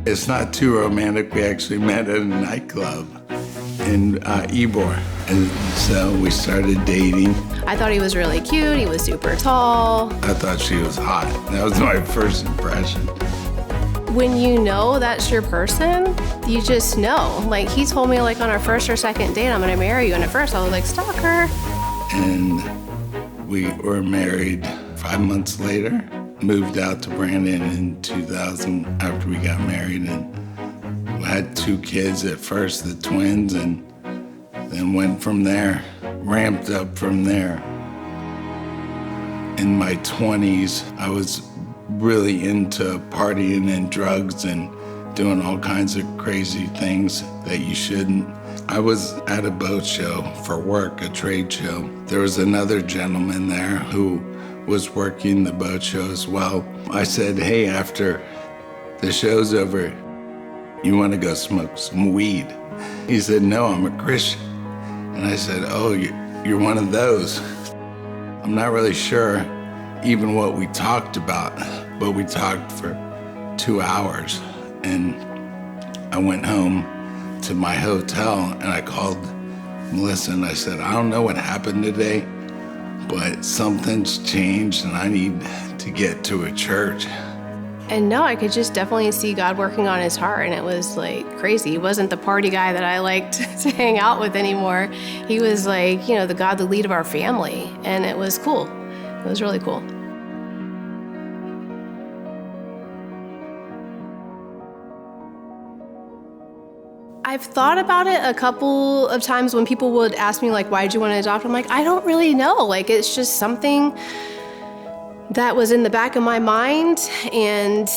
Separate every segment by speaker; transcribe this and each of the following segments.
Speaker 1: It's not too romantic. We actually met at a nightclub in Ybor. And so we started dating.
Speaker 2: I thought he was really cute. He was super tall.
Speaker 1: I thought she was hot. That was my first impression.
Speaker 2: When you know that's your person, you just know. Like, he told me, like, on our first or second date, I'm gonna marry you. And at first I was like, stalker.
Speaker 1: And we were married 5 months later. Moved out to Brandon in 2000 after we got married, and we had 2 kids at first, the twins, and then went from there, ramped up from there. In my 20s, I was really into partying and drugs and doing all kinds of crazy things that you shouldn't. I was at a boat show for work, a trade show. There was another gentleman there who was working the boat show as well. I said, hey, after the show's over, you want to go smoke some weed? He said, no, I'm a Christian. And I said, oh, you're one of those. I'm not really sure even what we talked about, but we talked for 2 hours. And I went home to my hotel and I called Melissa and I said, I don't know what happened today, but something's changed and I need to get to a church.
Speaker 2: And no, I could just definitely see God working on his heart, and it was like crazy. He wasn't the party guy that I liked to hang out with anymore. He was like, you know, the God, the lead of our family, and it was cool. It was really cool. I've thought about it a couple of times when people would ask me, like, why'd you want to adopt? I'm like, I don't really know. Like, it's just something that was in the back of my mind. And,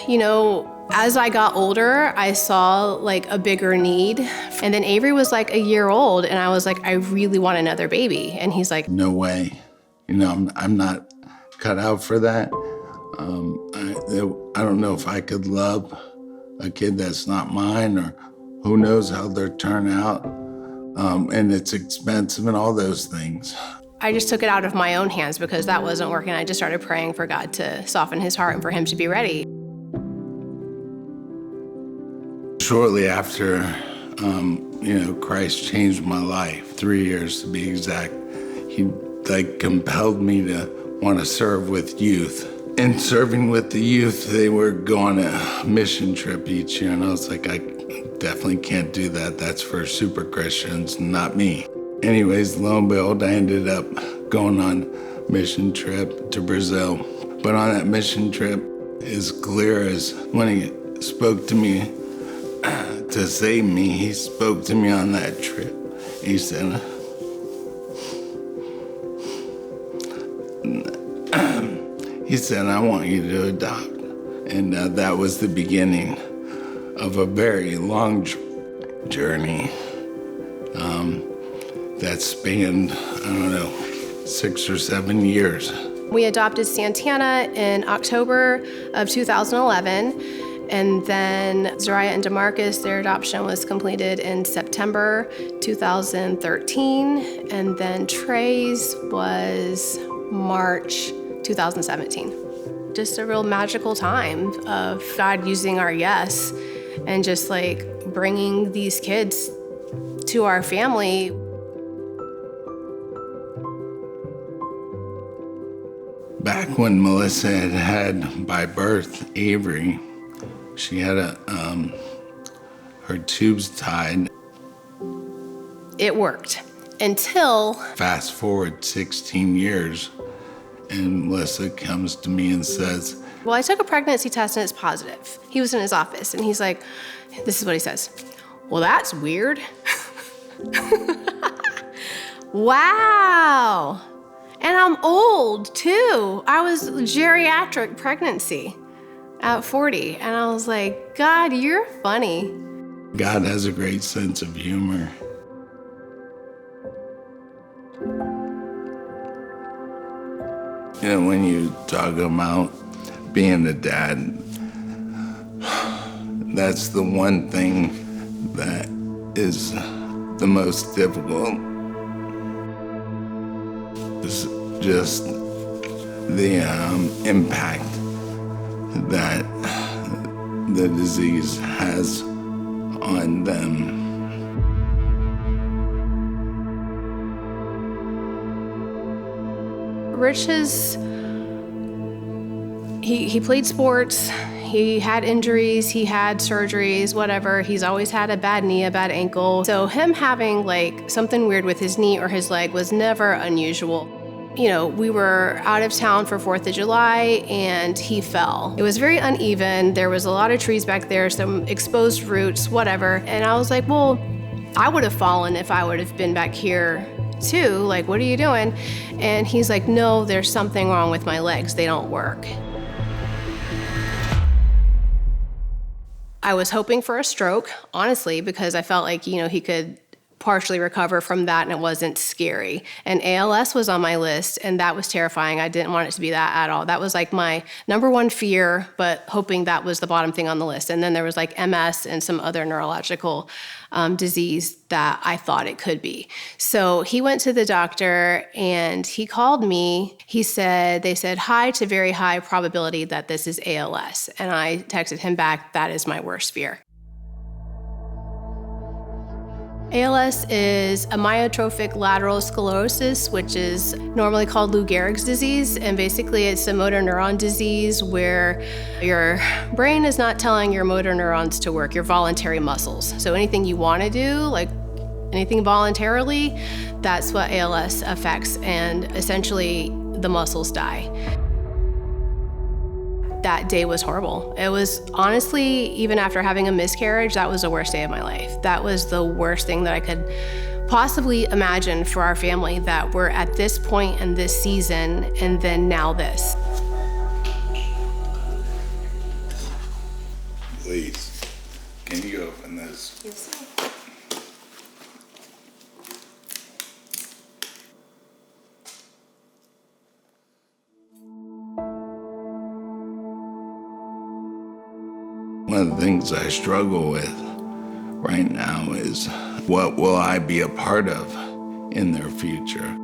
Speaker 2: you know, as I got older, I saw like a bigger need. And then Avery was like a year old and I was like, I really want another baby. And he's like,
Speaker 1: no way. You know, I'm not cut out for that. I don't know if I could love a kid that's not mine, or who knows how they'll turn out. And it's expensive and all those things.
Speaker 2: I just took it out of my own hands because that wasn't working. I just started praying for God to soften his heart and for him to be ready.
Speaker 1: Shortly after, you know, Christ changed my life, 3 years to be exact. He like compelled me to want to serve with youth. And serving with the youth, they were going on a mission trip each year. And I was like, I definitely can't do that. That's for super Christians, not me. Anyways, lo and behold, I ended up going on a mission trip to Brazil. But on that mission trip, as clear as when he spoke to me to save me, he spoke to me on that trip. He said, I want you to adopt. And that was the beginning of a very long journey that spanned, I don't know, 6 or 7 years.
Speaker 2: We adopted Santana in October of 2011, and then Zariah and DeMarcus, their adoption was completed in September 2013, and then Trey's was March 2017. Just a real magical time of God using our yes and just like bringing these kids to our family.
Speaker 1: Back when Melissa had by birth Avery, she had her tubes tied.
Speaker 2: It worked until...
Speaker 1: Fast forward 16 years, and Melissa comes to me and says,
Speaker 2: well, I took a pregnancy test and it's positive. He was in his office and he's like, this is what he says. Well, that's weird. Wow. And I'm old too. I was geriatric pregnancy at 40. And I was like, God, you're funny.
Speaker 1: God has a great sense of humor. You know, when you talk about being a dad, that's the one thing that is the most difficult. It's just the impact that the disease has on them.
Speaker 2: Rich he played sports, he had injuries, he had surgeries, whatever. He's always had a bad knee, a bad ankle. So him having like something weird with his knee or his leg was never unusual. You know, we were out of town for 4th of July and he fell. It was very uneven. There was a lot of trees back there, some exposed roots, whatever. And I was like, well, I would have fallen if I would have been back here too. Like, what are you doing? And he's like, no, there's something wrong with my legs. They don't work. I was hoping for a stroke, honestly, because I felt like, you know, he could partially recover from that and it wasn't scary. And ALS was on my list and that was terrifying. I didn't want it to be that at all. That was like my number one fear, but hoping that was the bottom thing on the list. And then there was like MS and some other neurological disease that I thought it could be. So he went to the doctor and he called me. They said high to very high probability that this is ALS. And I texted him back, that is my worst fear. ALS is amyotrophic lateral sclerosis, which is normally called Lou Gehrig's disease. And basically it's a motor neuron disease where your brain is not telling your motor neurons to work, your voluntary muscles. So anything you want to do, like anything voluntarily, that's what ALS affects. And essentially the muscles die. That day was horrible. It was honestly, even after having a miscarriage, that was the worst day of my life. That was the worst thing that I could possibly imagine for our family, that we're at this point in this season and then now this.
Speaker 1: Please, can you open this?
Speaker 2: Yes, sir.
Speaker 1: One of the things I struggle with right now is what will I be a part of in their future?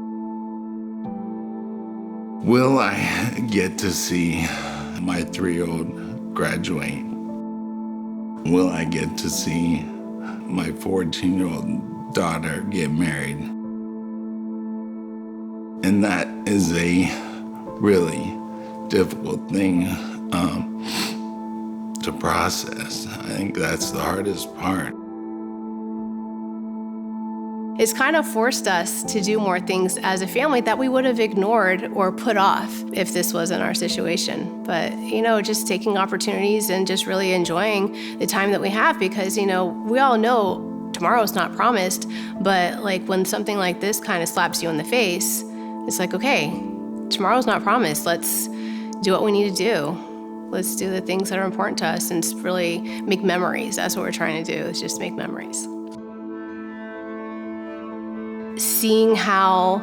Speaker 1: Will I get to see my 3-year-old graduate? Will I get to see my 14-year-old daughter get married? And that is a really difficult thing to process. I think that's the hardest part.
Speaker 2: It's kind of forced us to do more things as a family that we would have ignored or put off if this wasn't our situation. But, you know, just taking opportunities and just really enjoying the time that we have, because, you know, we all know tomorrow's not promised, but like when something like this kind of slaps you in the face, it's like, okay, tomorrow's not promised. Let's do what we need to do. Let's do the things that are important to us and really make memories. That's what we're trying to do, is just make memories. Seeing how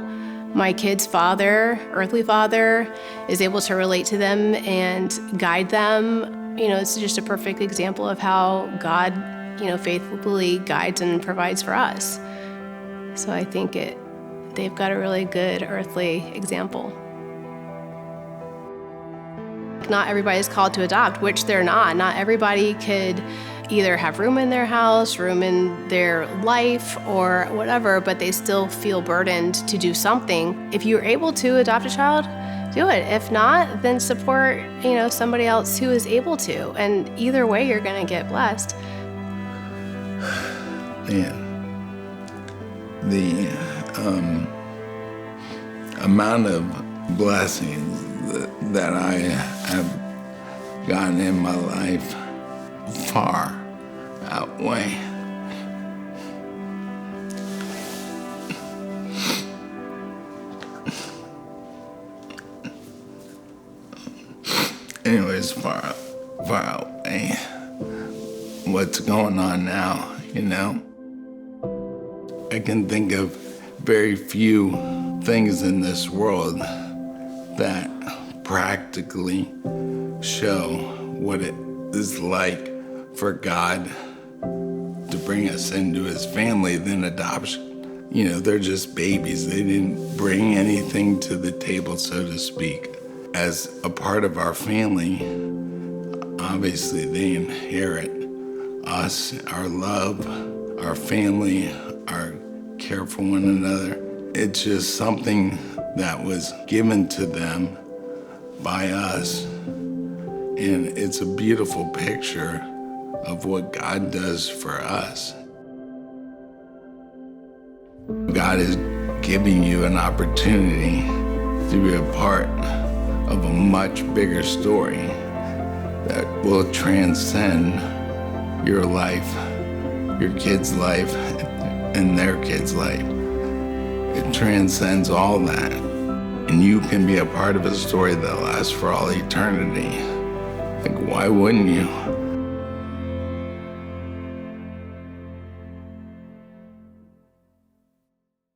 Speaker 2: my kid's father, earthly father, is able to relate to them and guide them, you know, it's just a perfect example of how God, you know, faithfully guides and provides for us. So I think they've got a really good earthly example. Not everybody's called to adopt, which they're not. Not everybody could either have room in their house, room in their life, or whatever, but they still feel burdened to do something. If you're able to adopt a child, do it. If not, then support, you know, somebody else who is able to. And either way, you're gonna get blessed.
Speaker 1: Yeah. The amount of blessings that I have gotten in my life far outweigh far outweigh what's going on now, you know? I can think of very few things in this world that practically show what it is like for God to bring us into his family than adoption. You know, they're just babies. They didn't bring anything to the table, so to speak. As a part of our family, obviously they inherit us, our love, our family, our care for one another. It's just something that was given to them by us. And it's a beautiful picture of what God does for us. God is giving you an opportunity to be a part of a much bigger story that will transcend your life, your kid's life, and their kid's life. It transcends all that. And you can be a part of a story that lasts for all eternity. Like, why wouldn't you?